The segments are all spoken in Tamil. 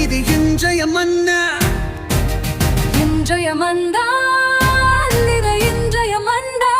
இது இன்றைய மன்னா இன்றைய மந்தா இது இன்றைய மந்தா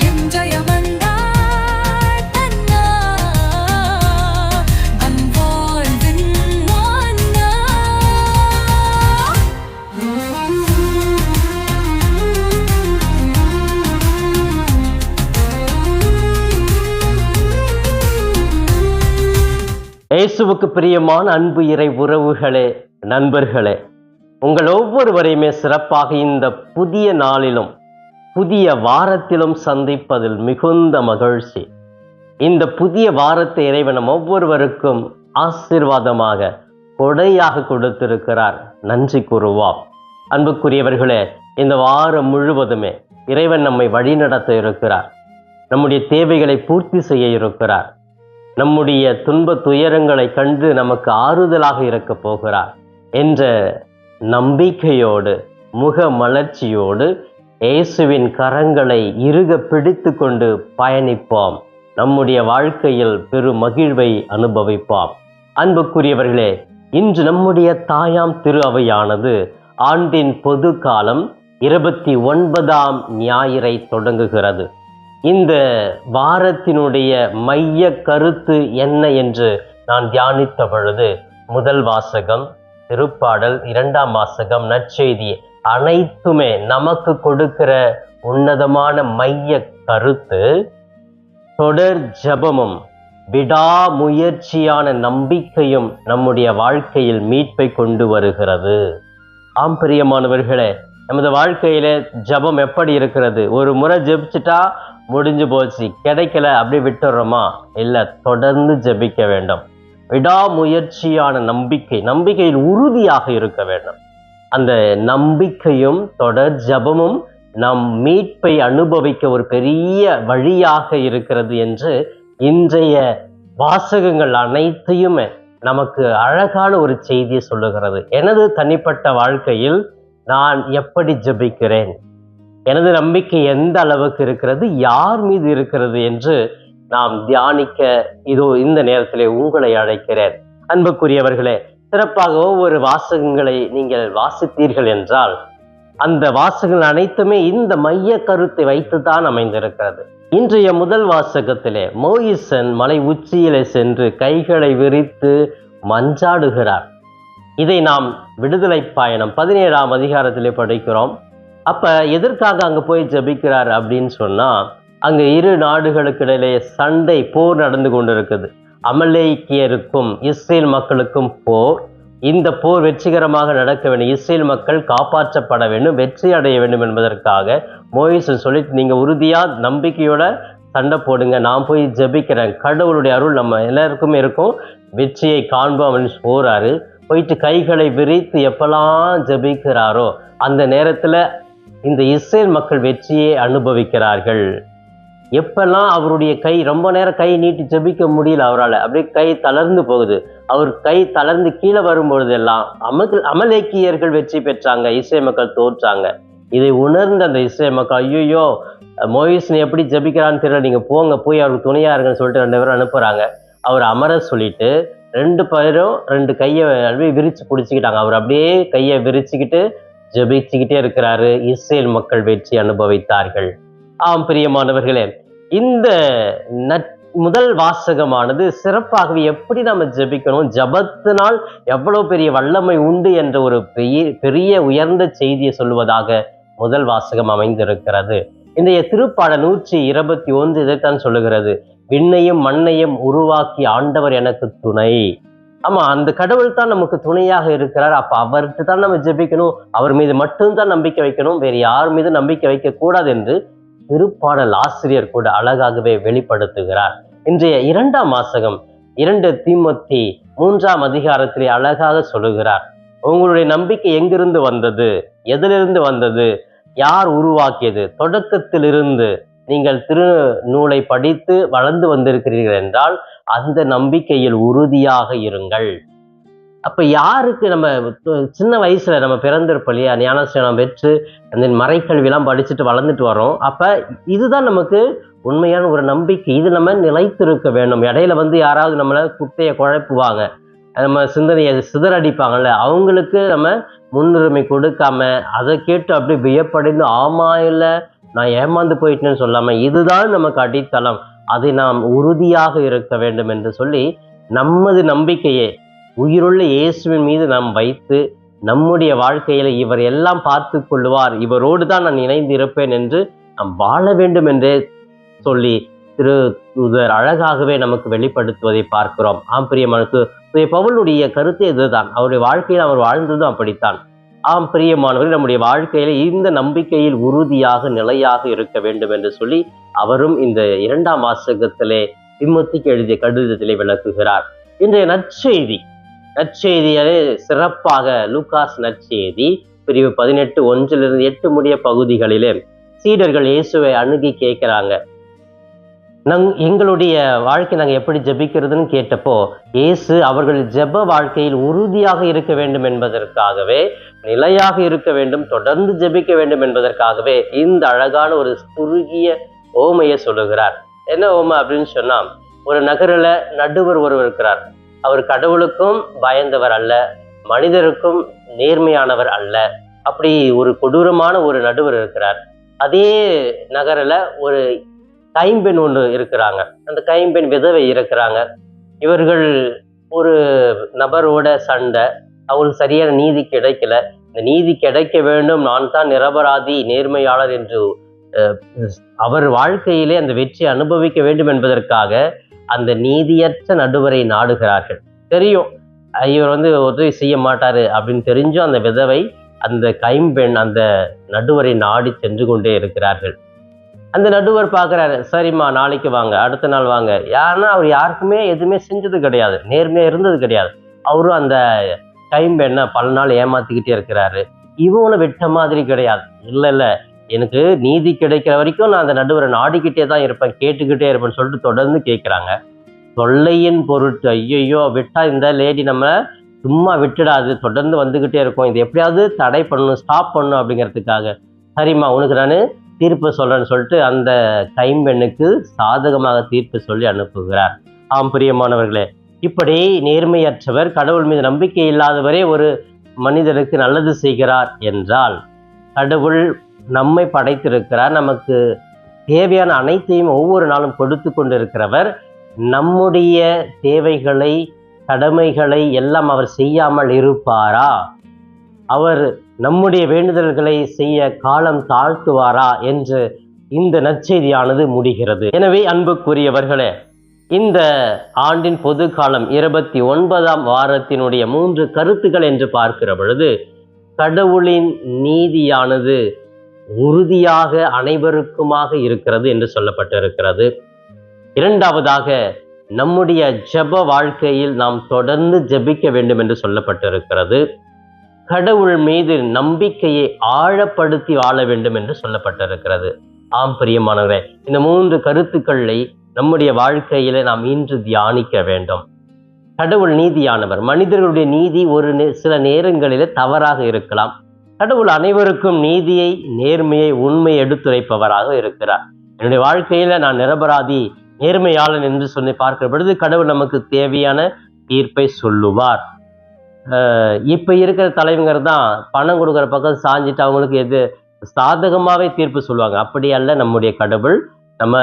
இன்றைய மந்தா தன்னா அன்பாழ்வின் மன்னா இயேசுவுக்கு பிரியமான அன்பு இறை உறவுகளே, நண்பர்களே, உங்கள் ஒவ்வொருவரையுமே சிறப்பாக இந்த புதிய நாளிலும் புதிய வாரத்திலும் சந்திப்பதில் மிகுந்த மகிழ்ச்சி. இந்த புதிய வாரத்தை இறைவன் நம் ஒவ்வொருவருக்கும் ஆசீர்வாதமாக கொடையாக கொடுத்திருக்கிறார். நன்றி கூறுவோம். அன்புக்குரியவர்களே, இந்த வாரம் முழுவதுமே இறைவன் நம்மை வழிநடத்த இருக்கிறார். நம்முடைய தேவைகளை பூர்த்தி செய்ய இருக்கிறார். நம்முடைய துன்ப துயரங்களை கண்டு நமக்கு ஆறுதலாக இருக்க போகிறார் என்ற நம்பிக்கையோடு முக மலர்ச்சியோடு இயேசுவின் கரங்களை இறுக பிடித்து கொண்டு பயணிப்போம். நம்முடைய வாழ்க்கையில் பெரும் மகிழ்வை அனுபவிப்போம். அன்புக்குரியவர்களே, இன்று நம்முடைய தாயாம் திரு அவையானது ஆண்டின் பொது காலம் 29ஆம் ஞாயிறை தொடங்குகிறது. இந்த வாரத்தினுடைய மைய கருத்து என்ன என்று நான் தியானித்த பொழுது, முதல் வாசகம் திருப்பாடல், 2ஆம் வாசகம் நற்செய்தி, அனைத்துமே நமக்கு கொடுக்கிற உன்னதமான மைய கருத்து தொடர் ஜபமும் விடாமுயற்சியான நம்பிக்கையும் நம்முடைய வாழ்க்கையில் மீட்பை கொண்டு வருகிறது. ஆம் பிரியமானவர்களே, நமது வாழ்க்கையில ஜபம் எப்படி இருக்கிறது? ஒரு முறை ஜெபிச்சுட்டா முடிஞ்சு போச்சு, கிடைக்கல அப்படி விட்டுறோமா? இல்லை, தொடர்ந்து ஜெபிக்க வேண்டும். விடாமுயற்சியான நம்பிக்கையில் உறுதியாக இருக்க வேண்டும். அந்த நம்பிக்கையும் தொடர் ஜபமும் நம் மீட்பை அனுபவிக்க ஒரு பெரிய வழியாக இருக்கிறது என்று இன்றைய வாசகங்கள் அனைத்தையுமே நமக்கு அழகான ஒரு செய்தியை சொல்லுகிறது. எனது தனிப்பட்ட வாழ்க்கையில் நான் எப்படி ஜெபிக்கிறேன், எனது நம்பிக்கை எந்த அளவுக்கு இருக்கிறது, யார் மீது இருக்கிறது என்று நாம் தியானிக்க இதோ இந்த நேரத்திலே உங்களை அழைக்கிறேன். அன்புக்குரியவர்களே, சிறப்பாக ஒவ்வொரு வாசகங்களை நீங்கள் வாசித்தீர்கள் என்றால் அந்த வாசகங்கள் அனைத்துமே இந்த மைய கருத்தை வைத்துதான் அமைந்திருக்கிறது. இன்றைய முதல் வாசகத்திலே மோயிசன் மலை உச்சியிலே சென்று கைகளை விரித்து மன்றாடுகிறார். இதை நாம் விடுதலை பயணம் 17ஆம் அதிகாரத்திலே படிக்கிறோம். அப்ப எதற்காக அங்க போய் ஜபிக்கிறார் அப்படின்னு சொன்னா, அங்க இரு நாடுகளுக்கு இடையிலே சண்டை, போர் நடந்து கொண்டிருக்குது. அமலேக்கியருக்கும் இஸ்ரேல் மக்களுக்கும் போர். இந்த போர் வெற்றிகரமாக நடக்க வேண்டும், இஸ்ரேல் மக்கள் காப்பாற்றப்பட வேண்டும், வெற்றி அடைய வேண்டும் என்பதற்காக மோயிசன் சொல்லிட்டு, நீங்க உறுதியா நம்பிக்கையோட சண்டை போடுங்க, நான் போய் ஜபிக்கிறேன், கடவுளுடைய அருள் நம்ம எல்லாருக்குமே இருக்கும், வெற்றியை காண்போம் அப்படின்னு போறாரு. போயிட்டு கைகளை விரித்து எப்பெல்லாம் ஜபிக்கிறாரோ அந்த நேரத்துல இந்த இஸ்ரேல் மக்கள் வெற்றியை அனுபவிக்கிறார்கள். எப்பெல்லாம் அவருடைய கை ரொம்ப நேரம் கை நீட்டி ஜபிக்க முடியல அவரால், அப்படியே கை தளர்ந்து போகுது. அவர் கை தளர்ந்து கீழே வரும்பொழுதெல்லாம் அமலேக்கியர்கள் வெற்றி பெற்றாங்க, இஸ்ரேல் மக்கள் தோற்றாங்க. இதை உணர்ந்த அந்த இஸ்ரேல் மக்கள், ஐயோ மோயிசன் எப்படி ஜபிக்கிறான்னு தெரியல, நீங்க போங்க, போய் அவருக்கு துணையா இருங்கன்னு சொல்லிட்டு 2 பேரும் அனுப்புறாங்க. அவர் அமர சொல்லிட்டு 2 பேரும் 2 கையை அப்படியே விரிச்சு பிடிச்சிக்கிட்டாங்க. அவர் அப்படியே கையை விரிச்சுக்கிட்டு ஜெபிச்சுக்கிட்டே இருக்கிறாரு. இஸ்ரேல் மக்கள் வெற்றி அனுபவித்தார்கள். ஆம் பிரியமானவர்களே, இந்த முதல் வாசகமானது சிறப்பாகவே எப்படி நம்ம ஜெபிக்கணும், ஜபத்தினால் எவ்வளவு பெரிய வல்லமை உண்டு என்ற ஒரு பெரிய உயர்ந்த செய்தியை சொல்லுவதாக முதல் வாசகம் அமைந்திருக்கிறது. இன்றைய திருப்பாடல் 121 இதைத்தான் சொல்லுகிறது, விண்ணையும் மண்ணையும் உருவாக்கி ஆண்டவர் எனக்கு துணை. ஆமா, அந்த கடவுள் தான் நமக்கு துணையாக இருக்கிறார். அப்ப அவருக்கு தான் நம்ம ஜெபிக்கணும், அவர் மீது மட்டும்தான் நம்பிக்கை வைக்கணும், வேறு யார் மீது நம்பிக்கை வைக்க கூடாது என்று திருப்பாடல் ஆசிரியர் கூட அழகாகவே வெளிப்படுத்துகிறார். இன்றைய 2ஆம் வாசகம் 2 தீமோத்தி 3ஆம் அதிகாரத்திலே அழகாக சொல்லுகிறார், உங்களுடைய நம்பிக்கை எங்கிருந்து வந்தது, எதிலிருந்து வந்தது, யார் உருவாக்கியது? தொடக்கத்திலிருந்து நீங்கள் திருநூலை படித்து வளர்ந்து வந்திருக்கிறீர்கள் என்றால் அந்த நம்பிக்கையில் உறுதியாக இருங்கள். அப்ப யாருக்கு நம்ம சின்ன வயசுல நம்ம பிறந்திருப்போம் இல்லையா, ஞானஸ்நானம் பெற்று அந்த மறைக்கல்வியெல்லாம் படிச்சுட்டு வளர்ந்துட்டு வரோம். அப்ப இதுதான் நமக்கு உண்மையான ஒரு நம்பிக்கை. இது நம்ம நிலைத்திருக்க வேண்டும். இடையில யாராவது நம்மளை குட்டையை குழப்புவாங்க, நம்ம சிந்தனையை சிதறடிப்பாங்கல்ல, அவங்களுக்கு நம்ம முன்னுரிமை கொடுக்காம அதை கேட்டு அப்படியே வியப்படைந்து ஆமா இல்லை நான் ஏமாந்து போயிட்டேன்னு சொல்லாம இதுதான் நமக்கு அடித்தளம், அதை நாம் உறுதியாக இருக்க வேண்டும் என்று சொல்லி நமது நம்பிக்கையை உயிருள்ள இயேசுவின் மீது நாம் வைத்து நம்முடைய வாழ்க்கையில இவர் எல்லாம் பார்த்து கொள்ளுவார், இவரோடு தான் நான் இணைந்து இருப்பேன் என்று நாம் வாழ வேண்டும் என்றே சொல்லி திரு தூதர் அழகாகவே நமக்கு வெளிப்படுத்துவதை பார்க்கிறோம். பிரியமானது பவுலுடைய கருத்து இதுதான், அவருடைய வாழ்க்கையில் அவர் வாழ்ந்ததும் அப்படித்தான். பிரியமானவர்கள், நம்முடைய வாழ்க்கையில இந்த நம்பிக்கையில் உறுதியாக நிலையாக இருக்க வேண்டும் என்று சொல்லி அவரும் இந்த 2ஆம் வாசகத்திலே திமோத்திக்கு எழுதிய கடிதத்திலே விளக்குகிறார். இன்றைய நற்செய்தியிலே சிறப்பாக லூகாஸ் நற்செய்தி பிரிவு 18:1-8 முடிய பகுதிகளிலே சீடர்கள் இயேசுவை அணுகி கேட்கிறாங்க, எங்களுடைய வாழ்க்கை நாங்கள் எப்படி ஜெபிக்கிறதுன்னு கேட்டப்போ இயேசு அவர்கள் ஜெப வாழ்க்கையில் உறுதியாக இருக்க வேண்டும் என்பதற்காகவே, நிலையாக இருக்க வேண்டும், தொடர்ந்து ஜெபிக்க வேண்டும் என்பதற்காகவே இந்த அழகான ஒரு குறுகிய ஓமையை சொல்லுகிறார். என்ன ஓமை அப்படின்னு சொன்னா, ஒரு நகரில் நடுவர் ஒருவர் இருக்கிறார். அவர் கடவுளுக்கும் பயந்தவர் அல்ல, மனிதருக்கும் நேர்மையானவர் அல்ல. அப்படி ஒரு கொடூரமான ஒரு நடுவர் இருக்கிறார். அதே நகரில் ஒரு கைம்பெண் ஒன்று இருக்கிறாங்க. அந்த கைம்பெண் விதவை இருக்கிறாங்க. இவர்கள் ஒரு நபரோட சண்டை, அவங்களுக்கு சரியான நீதி கிடைக்கல. இந்த நீதி கிடைக்க வேண்டும், நான் தான் நிரபராதி நேர்மையாளர் என்று அவர் வாழ்க்கையிலே அந்த வெற்றி அனுபவிக்க வேண்டும் என்பதற்காக அந்த நீதியற்ற நடுவரை நாடுகிறார்கள். தெரியும் இவர் உதவி செய்ய மாட்டாரு அப்படின்னு தெரிஞ்சும் அந்த விதவை அந்த கைம்பெண் அந்த நடுவரை நாடி சென்று கொண்டே இருக்கிறார்கள். அந்த நடுவர் பார்க்குறாரு, சரிம்மா நாளைக்கு வாங்க, அடுத்த நாள் வாங்க. ஏன்னா அவர் யாருக்குமே எதுவுமே செஞ்சது கிடையாது, நேர்மையாக இருந்தது கிடையாது. அவரும் அந்த கைம்பெண்ணை பல நாள் ஏமாத்திக்கிட்டே இருக்கிறாரு. இவங்களும் விட்ட மாதிரி கிடையாது. இல்லை எனக்கு நீதி கிடைக்கிற வரைக்கும் நான் அந்த நடுவரை நாடிக்கிட்டே தான் இருப்பேன், கேட்டுக்கிட்டே இருப்பேன்னு சொல்லிட்டு தொடர்ந்து கேட்குறாங்க. தொல்லையின் பொருட்டு ஐயோ விட்டா இந்த லேடி நம்ம சும்மா விட்டுடாது, தொடர்ந்து வந்துக்கிட்டே இருக்கும், இது எப்படியாவது தடை பண்ணணும், ஸ்டாப் பண்ணணும் அப்படிங்கிறதுக்காக சரிம்மா உனக்கு நான் தீர்ப்பு சொல்றேன்னு சொல்லிட்டு அந்த கைம்பெண்ணுக்கு சாதகமாக தீர்ப்பு சொல்லி அனுப்புகிறார். பிரியமானவர்களே, இப்படி நேர்மையற்றவர், கடவுள் மீது நம்பிக்கை இல்லாதவரே ஒரு மனிதனுக்கு நல்லது செய்கிறார் என்றால், கடவுள் நம்மை படைத்திருக்கிறார், நமக்கு தேவையான அனைத்தையும் ஒவ்வொரு நாளும் கொடுத்து கொண்டிருக்கிறவர். நம்முடைய தேவைகளை கடமைகளை எல்லாம் அவர் செய்யாமல் இருப்பாரா? அவர் நம்முடைய வேண்டுதல்களை செய்ய காலம் தாழ்த்துவாரா என்று இந்த நற்செய்தியானது முடிகிறது. எனவே அன்புக்குரியவர்களே, இந்த ஆண்டின் பொது காலம் 29ஆம் வாரத்தினுடைய 3 கருத்துக்கள் என்று பார்க்கிற பொழுது, கடவுளின் நீதியானது உறுதியாக அனைவருக்குமாக இருக்கிறது என்று சொல்லப்பட்டிருக்கிறது. 2வதாக, நம்முடைய ஜெப வாழ்க்கையில் நாம் தொடர்ந்து ஜெபிக்க வேண்டும் என்று சொல்லப்பட்டிருக்கிறது. கடவுள் மீது நம்பிக்கையை ஆழப்படுத்தி வாழ வேண்டும் என்று சொல்லப்பட்டிருக்கிறது. பிரியமானவர்களே, இந்த 3 கருத்துக்களை நம்முடைய வாழ்க்கையில நாம் இன்று தியானிக்க வேண்டும். கடவுள் நீதியானவர். மனிதர்களுடைய நீதி ஒரு சில நேரங்களில் தவறாக இருக்கலாம். கடவுள் அனைவருக்கும் நீதியை, நேர்மையை, உண்மையை எடுத்துரைப்பவராக இருக்கிறார். என்னுடைய வாழ்க்கையில நான் நிரபராதி, நேர்மையாளன் என்று சொல்லி பார்க்கிற பொழுது கடவுள் நமக்கு தேவையான தீர்ப்பை சொல்லுவார். இப்ப இருக்கிற தலைவங்க தான் பணம் கொடுக்குற பக்கம் சாஞ்சிட்டு அவங்களுக்கு எது சாதகமாகவே தீர்ப்பு சொல்லுவாங்க. அப்படி அல்ல நம்முடைய கடவுள். நம்ம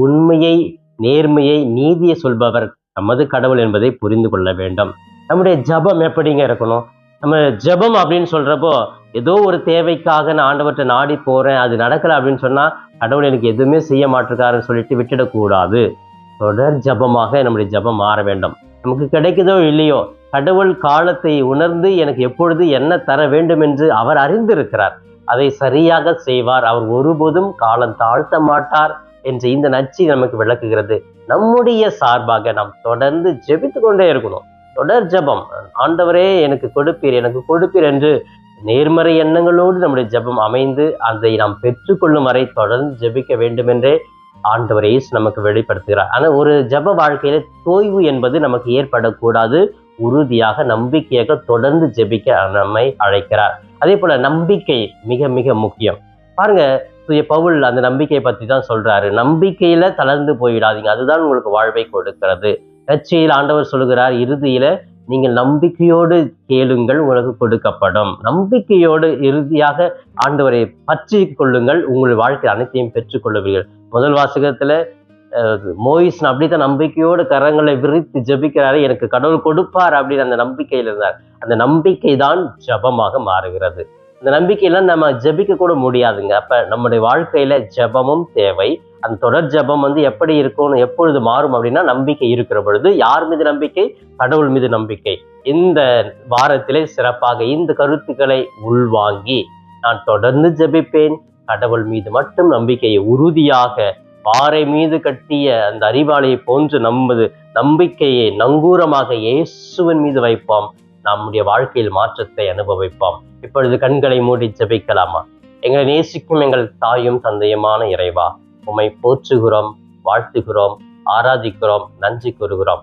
உண்மையை, நேர்மையை, நீதியை சொல்பவர் நமது கடவுள் என்பதை புரிந்து கொள்ள வேண்டும். நம்முடைய ஜபம் எப்படிங்க இருக்கணும்? நம்ம ஜபம் அப்படின்னு சொல்றப்போ ஏதோ ஒரு தேவைக்காக நான் ஆண்டவர்கிட்ட நாடி போறேன், அது நடக்கல அப்படின்னு சொன்னா கடவுள் எனக்கு எதுவுமே செய்ய மாட்டிருக்காருன்னு சொல்லிட்டு விட்டுடக்கூடாது. தொடர் ஜபமாக நம்முடைய ஜபம் மாற வேண்டும். நமக்கு கிடைக்குதோ இல்லையோ, கடவுள் காலத்தை உணர்ந்து எனக்கு எப்பொழுது என்ன தர வேண்டும் என்று அவர் அறிந்திருக்கிறார். அதை சரியாக செய்வார். அவர் ஒருபோதும் காலம் தாழ்த்த மாட்டார் என்று இந்த நற்செய்தி நமக்கு விளக்குகிறது. நம்முடைய சார்பாக நாம் தொடர்ந்து ஜெபித்து கொண்டே இருக்கணும். தொடர் ஜபம், ஆண்டவரே எனக்கு கொடுப்பீர், எனக்கு கொடுப்பீர் என்று நேர்மறை எண்ணங்களோடு நம்முடைய ஜபம் அமைந்து அதை நாம் பெற்றுக்கொள்ளும் வரை தொடர்ந்து ஜெபிக்க வேண்டும் என்றே ஆண்டவர் இயேசு நமக்கு வெளிப்படுத்துகிறார். ஆனால் ஒரு ஜப வாழ்க்கையில தோய்வு என்பது நமக்கு ஏற்படக்கூடாது. உறுதியாக நம்பிக்கையாக தொடர்ந்து ஜெபிக்க நம்மை அழைக்கிறார். அதே போல நம்பிக்கை மிக மிக முக்கியம். பாருங்க, பவுல் அந்த நம்பிக்கையை பற்றி தான் சொல்றாரு. நம்பிக்கையில தளர்ந்து போயிடாதீங்க, அதுதான் உங்களுக்கு வாழ்வை கொடுக்கிறது. நற்செய்தியில் ஆண்டவர் சொல்கிறார், இறுதியில நீங்கள் நம்பிக்கையோடு கேளுங்கள், உங்களுக்கு கொடுக்கப்படும். நம்பிக்கையோடு இறுதியாக ஆண்டவரை பற்றி கொள்ளுங்கள், உங்கள் வாழ்க்கை அனைத்தையும் பெற்றுக்கொள்ளுவீர்கள். முதல் வாசகத்துல மோயிஸ் அப்படித்தான் நம்பிக்கையோடு கரங்களை விரித்து ஜெபிக்கிறாரு, எனக்கு கடவுள் கொடுப்பார் அப்படின்னு அந்த நம்பிக்கையில் இருந்தார். அந்த நம்பிக்கை தான் ஜபமாக மாறுகிறது. இந்த நம்பிக்கையெல்லாம் நம்ம ஜெபிக்க கூட முடியாதுங்க. அப்ப நம்முடைய வாழ்க்கையில ஜெபமும் தேவை. அந்த தொடர் ஜெபம் எப்படி இருக்கணும், எப்பொழுது மாறும் அப்படின்னா, நம்பிக்கை இருக்கிற பொழுது. யார் மீது நம்பிக்கை? கடவுள் மீது நம்பிக்கை. இந்த வாரத்திலே சிறப்பாக இந்த கருத்துக்களை உள்வாங்கி நான் தொடர்ந்து ஜெபிப்பேன், கடவுள் மீது மட்டும் நம்பிக்கையை உறுதியாக பாறை மீது கட்டிய அந்த அறிவாளியை போன்று நமது நம்பிக்கையை நங்கூரமாக இயேசுவின் மீது வைப்போம். நம்முடைய வாழ்க்கையில் மாற்றத்தை அனுபவிப்போம். இப்பொழுது கண்களை மூடி ஜெபிக்கலாமா? எங்களை நேசிக்கும் எங்கள் தாயும் தந்தையுமான இறைவா, உம்மை போற்றுகிறோம், வாழ்த்துகிறோம், ஆராதிக்கிறோம், நன்றி கூறுகிறோம்.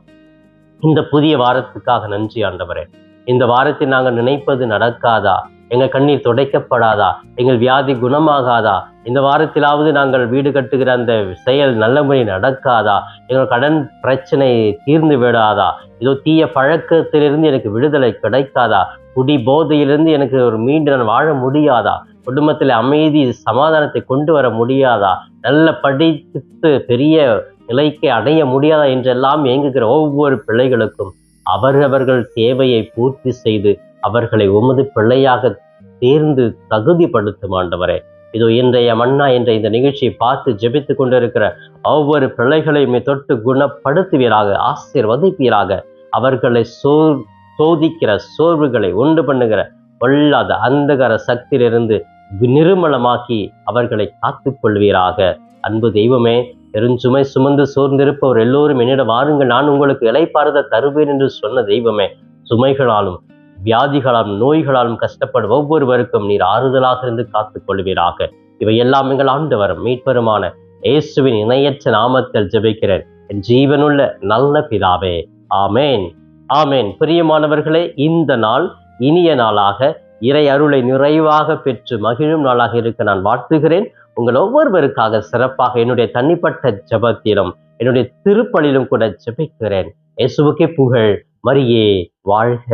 இந்த புதிய வாரத்துக்காக நன்றி ஆண்டவரே. இந்த வாரத்தில் நாங்கள் நினைப்பது நடக்காதா? எங்கள் கண்ணீர் துடைக்கப்படாதா? எங்கள் வியாதி குணமாகாதா? இந்த வாரத்திலாவது நாங்கள் வீடு கட்டுகிற அந்த செயல் நல்லபடி நடக்காதா? எங்கள் கடன் பிரச்சனை தீர்ந்து விடாதா? இதோ தீய பழக்கத்திலிருந்து எனக்கு விடுதலை கிடைக்காதா? குடி போதையிலிருந்து எனக்கு மீண்டும் நான் வாழ முடியாதா? குடும்பத்தில் அமைதி சமாதானத்தை கொண்டு வர முடியாதா? நல்ல படித்து பெரிய நிலைக்கு அடைய முடியாதா என்றெல்லாம் ஏங்குகிற ஒவ்வொரு பிள்ளைகளுக்கும் அவரவர்கள் தேவையை பூர்த்தி செய்து அவர்களை உமது பிள்ளையாக தேர்ந்து தகுதிப்படுத்தும் ஆண்டவரே. இதோ இன்றைய மன்னா என்ற இந்த நிகழ்ச்சியை பார்த்து ஜெபித்து கொண்டிருக்கிற ஒவ்வொரு பிள்ளைகளையுமே தொட்டு குணப்படுத்துவீராக, ஆசீர்வதிப்பீராக. அவர்களை சோதிக்கிற சோர்வுகளை உண்டு பண்ணுகிற பொல்லாத அந்தகர சக்தியிலிருந்து நிர்மலமாக்கி அவர்களை காத்துக் கொள்வீராக. அன்பு தெய்வமே, பெருஞ்சுமை சுமந்து சோர்ந்திருப்பவர் எல்லோரும் என்னிடம் வாருங்கள், நான் உங்களுக்கு இளைப்பாறுதல் தருவேன் என்று சொன்ன தெய்வமே, சுமைகளாலும் வியாதிகளாலும் நோய்களாலும் கஷ்டப்படும் ஒவ்வொருவருக்கும் நீர் ஆறுதலாக இருந்து காத்துக் கொள்வீராக. இவை எல்லாம் எங்கள் ஆண்டவரும் மீட்பெருமான இயேசுவின் இணையற்ற நாமத்தில் ஜெபிக்கிறேன் என் ஜீவனுள்ள நல்ல பிதாவே. ஆமேன், ஆமேன். பிரியமானவர்களே, இந்த நாள் இனிய நாளாக இறை அருளை நிறைவாக பெற்று மகிழும் நாளாக இருக்க நான் வாழ்த்துகிறேன். உங்கள் ஒவ்வொருவருக்காக சிறப்பாக என்னுடைய தனிப்பட்ட ஜெபத்திலும் என்னுடைய திருப்பலிலும் கூட ஜெபிக்கிறேன். இயேசுவுக்கே புகழ், மரியே வாழ்க.